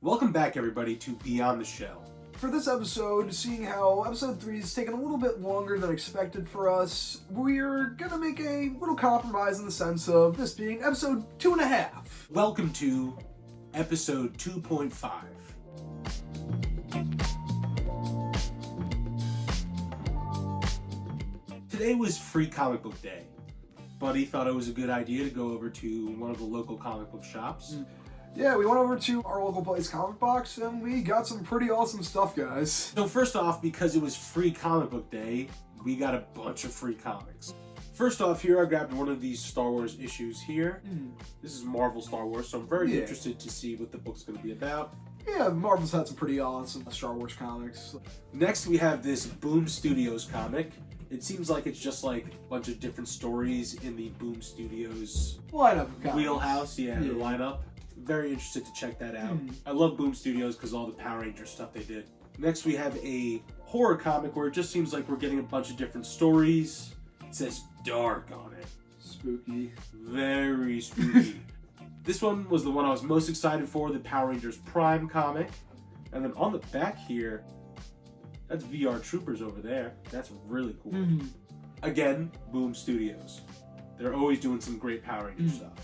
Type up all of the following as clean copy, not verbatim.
Welcome back, everybody, to Beyond the Shell. For this episode, seeing how episode 3 is taking a little bit longer than expected for us, we're gonna make a little compromise in the sense of this being episode 2.5. Welcome to episode 2.5. Today was Free Comic Book Day. Buddy thought it was a good idea to go over to one of the local comic book shops. Yeah, we went over to our local place, Comic Box, and we got some pretty awesome stuff, guys. So first off, because it was Free Comic Book Day, we got a bunch of free comics. First off, here I grabbed one of these Star Wars issues here. This is Marvel Star Wars, so I'm very interested to see what the book's going to be about. Yeah, Marvel's had some pretty awesome Star Wars comics. Next, we have this Boom Studios comic. It seems like it's just like a bunch of different stories in the Boom Studios Lineup of comics. wheelhouse, the lineup. Very interested to check that out. I love Boom Studios because all the Power Rangers stuff they did. Next, we have a horror comic where it just seems like we're getting a bunch of different stories. It says dark on it. Spooky. Very spooky. This one was the one I was most excited for, the Power Rangers Prime comic. And then on the back here, that's VR Troopers over there. That's really cool. Again, Boom Studios. They're always doing some great Power Rangers stuff.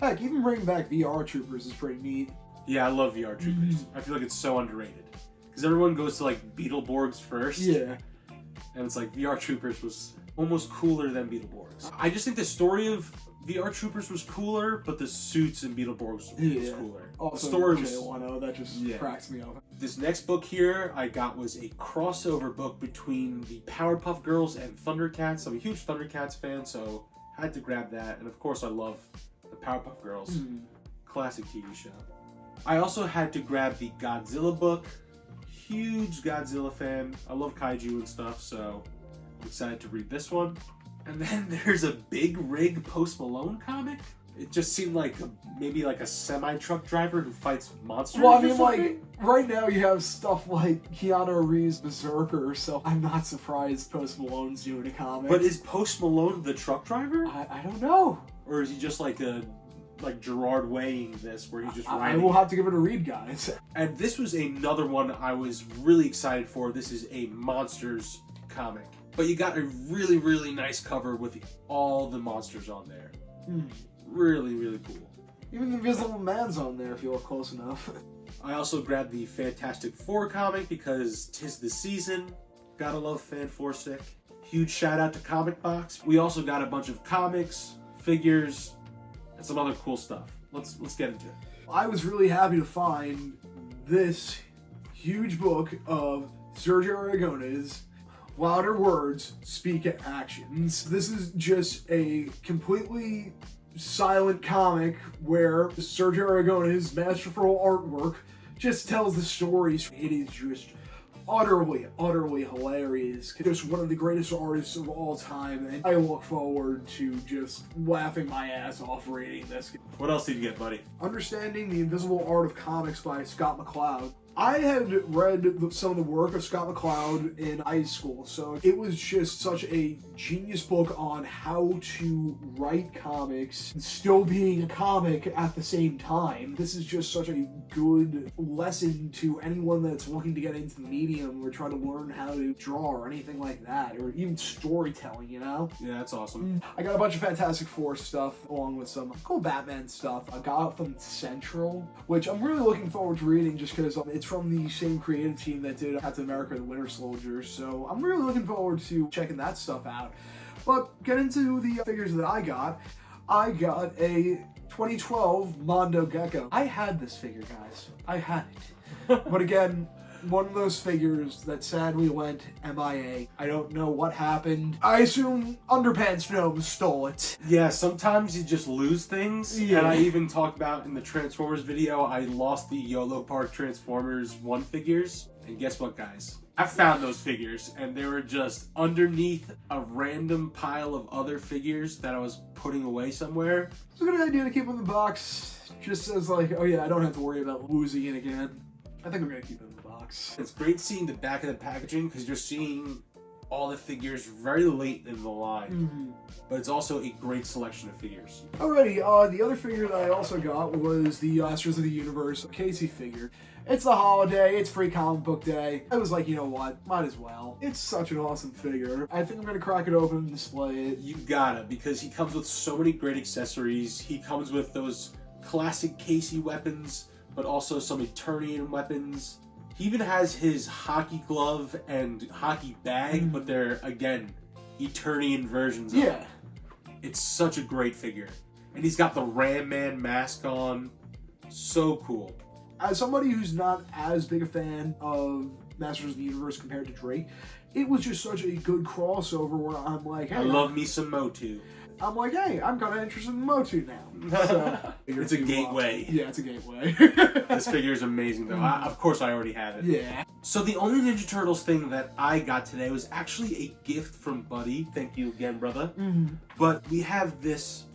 Heck, even bringing back VR Troopers is pretty neat. Yeah, I love VR Troopers. I feel like it's so underrated. Because everyone goes to like Beetleborgs first. Yeah. And it's like VR Troopers was almost cooler than Beetleborgs. I just think the story of VR Troopers was cooler, but the suits in Beetleborgs was cooler. Also, the story J.A. that just cracks me up. This next book here I got was a crossover book between the Powerpuff Girls and Thundercats. I'm a huge Thundercats fan, so I had to grab that. And of course I love the Powerpuff Girls. Classic TV show. I also had to grab the Godzilla book. Huge Godzilla fan. I love kaiju and stuff, so I'm excited to read this one. And then there's a Big Rig Post Malone comic. It just seemed like maybe like a semi-truck driver who fights monsters. Well, I mean, like, right now you have stuff like Keanu Reeves' Berserker, so I'm not surprised Post Malone's doing a comic. But is Post Malone the truck driver? I don't know. Or is he just like Gerard Waying this, where he's just riding? I will have to give it a read, guys. And this was another one I was really excited for. This is a Monsters comic. But you got a really, really nice cover with all the monsters on there. Really, really cool. Even the Invisible Man's on there if you look close enough. I also grabbed the Fantastic Four comic because 'tis the season. Gotta love Fan Four Stick. Huge shout out to Comic Box. We also got a bunch of comics, figures, and some other cool stuff. Let's get into it. I was really happy to find this huge book of Sergio Aragonés, Louder Words Speak Actions. This is just a completely silent comic where Sergio Aragonés' masterful artwork just tells the stories. It is just utterly hilarious. Just one of the greatest artists of all time, and I look forward to just laughing my ass off reading this. What else did you get, buddy? Understanding the Invisible Art of Comics by Scott McCloud. I had read some of the work of Scott McCloud in high school, so it was just such a genius book on how to write comics and still being a comic at the same time. This is just such a good lesson to anyone that's looking to get into the medium or try to learn how to draw or anything like that, or even storytelling, you know? Yeah, that's awesome. I got a bunch of Fantastic Four stuff along with some cool Batman stuff. I got from Central, which I'm really looking forward to reading just because it's from the same creative team that did Captain America: The Winter Soldier, so I'm really looking forward to checking that stuff out. But get into the figures that I got. I got a 2012 Mondo Gecko. I had this figure, guys. I had it. But again, one of those figures that sadly went MIA. I don't know what happened. I assume Underpants Gnome stole it. Yeah, sometimes you just lose things. Yeah. And I even talked about in the Transformers video, I lost the YOLO Park Transformers 1 figures. And guess what, guys? I found those figures, and they were just underneath a random pile of other figures that I was putting away somewhere. It's a good idea to keep in the box, just as like, oh yeah, I don't have to worry about losing it again. I think I'm gonna keep it in the box. It's great seeing the back of the packaging because you're seeing all the figures very late in the line. But it's also a great selection of figures. Alrighty, the other figure that I also got was the Masters of the Universe Casey figure. It's the holiday, it's free comic book day. I was like, you know what, might as well. It's such an awesome figure. I think I'm gonna crack it open and display it. You gotta, because he comes with so many great accessories. He comes with those classic Casey weapons, but also some Eternian weapons. He even has his hockey glove and hockey bag, but they're, again, Eternian versions of it. It's such a great figure. And he's got the Ram Man mask on. So cool. As somebody who's not as big a fan of Masters of the Universe compared to Drake, it was just such a good crossover where I'm like, hey, I love me some Motu. I'm like, hey, I'm kind of interested in Motu now. So, it's a gateway. Yeah, it's a gateway. This figure is amazing, though. Of course, I already have it. Yeah. So the only Ninja Turtles thing that I got today was actually a gift from Buddy. Thank you again, brother. But we have this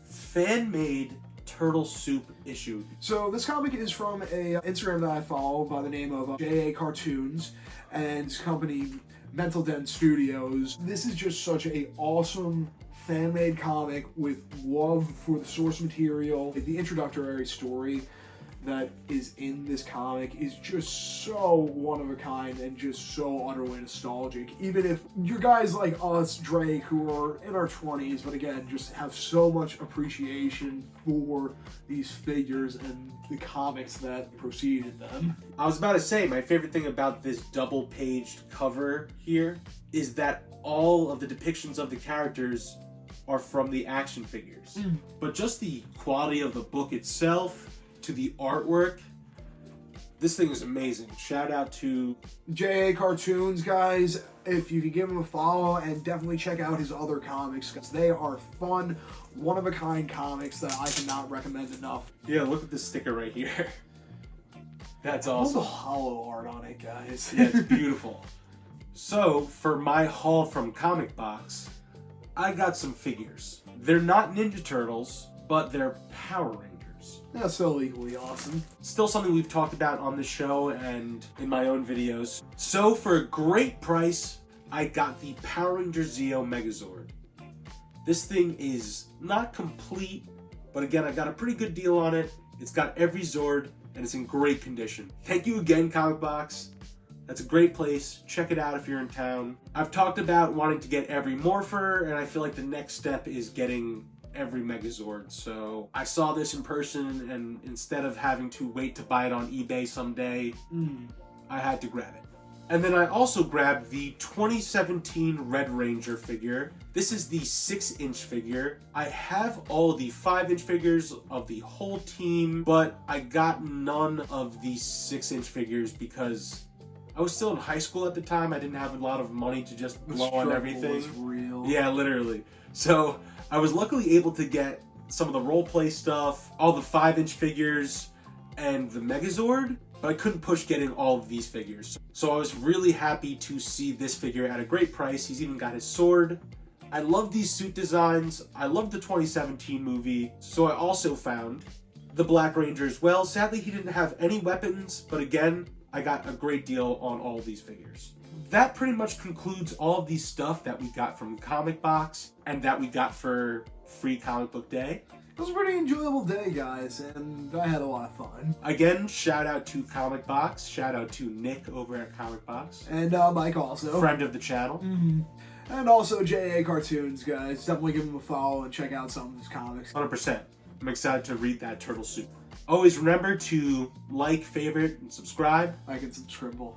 fan-made turtle soup issue. So this comic is from a Instagram that I follow by the name of J.A. Cartoons and his company Mental Den Studios. This is just such a awesome fan-made comic with love for the source material. The introductory story that is in this comic is just so one of a kind and just so utterly nostalgic. Even if you're guys like us, Drake, who are in our 20s, but again, just have so much appreciation for these figures and the comics that preceded them. I was about to say, my favorite thing about this double-paged cover here is that all of the depictions of the characters are from the action figures. But just the quality of the book itself, to the artwork, this thing is amazing. Shout out to J.A. Cartoons, guys. If you could give him a follow and definitely check out his other comics, because they are fun, one-of-a-kind comics that I cannot recommend enough. Yeah, look at this sticker right here. That's awesome. All the hollow art on it, guys. Yeah, it's beautiful. So, for my haul from Comic Box, I got some figures. They're not Ninja Turtles, but they're Power Rangers. That's so equally awesome. Still something we've talked about on the show and in my own videos. So for a great price, I got the Power Ranger Zeo Megazord. This thing is not complete, but again, I got a pretty good deal on it. It's got every Zord, and it's in great condition. Thank you again, Comic Box. That's a great place. Check it out if you're in town. I've talked about wanting to get every Morpher, and I feel like the next step is getting every Megazord. So I saw this in person, and instead of having to wait to buy it on eBay someday, I had to grab it. And then I also grabbed the 2017 Red Ranger figure. This is the 6-inch figure. I have all the 5-inch figures of the whole team, but I got none of the 6-inch figures because I was still in high school at the time. I didn't have a lot of money to just blow on everything. Was real. Yeah, literally. So I was luckily able to get some of the role-play stuff, all the 5-inch figures, and the Megazord, but I couldn't push getting all of these figures. So I was really happy to see this figure at a great price. He's even got his sword. I love these suit designs. I love the 2017 movie. So I also found the Black Ranger as well. Sadly, he didn't have any weapons, but again, I got a great deal on all of these figures. That pretty much concludes all of the stuff that we got from Comic Box and that we got for Free Comic Book Day. It was a pretty enjoyable day, guys, and I had a lot of fun. Again, shout out to Comic Box. Shout out to Nick over at Comic Box. And Mike also. Friend of the channel. And also J.A. Cartoons, guys. Definitely give him a follow and check out some of his comics. 100%. I'm excited to read that Turtle Soup. Always remember to like, favorite, and subscribe. Like and subscribe.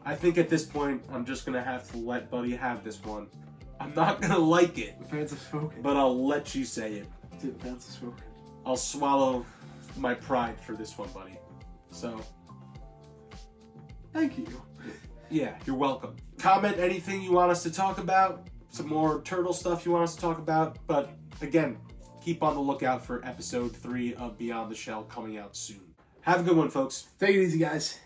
I think at this point, I'm just going to have to let Buddy have this one. I'm not going to like it. The fans have spoken. But I'll let you say it. Dude, the fans have spoken. I'll swallow my pride for this one, Buddy. So, thank you. Yeah, you're welcome. Comment anything you want us to talk about. Some more turtle stuff you want us to talk about. But again, keep on the lookout for episode 3 of Beyond the Shell coming out soon. Have a good one, folks. Take it easy, guys.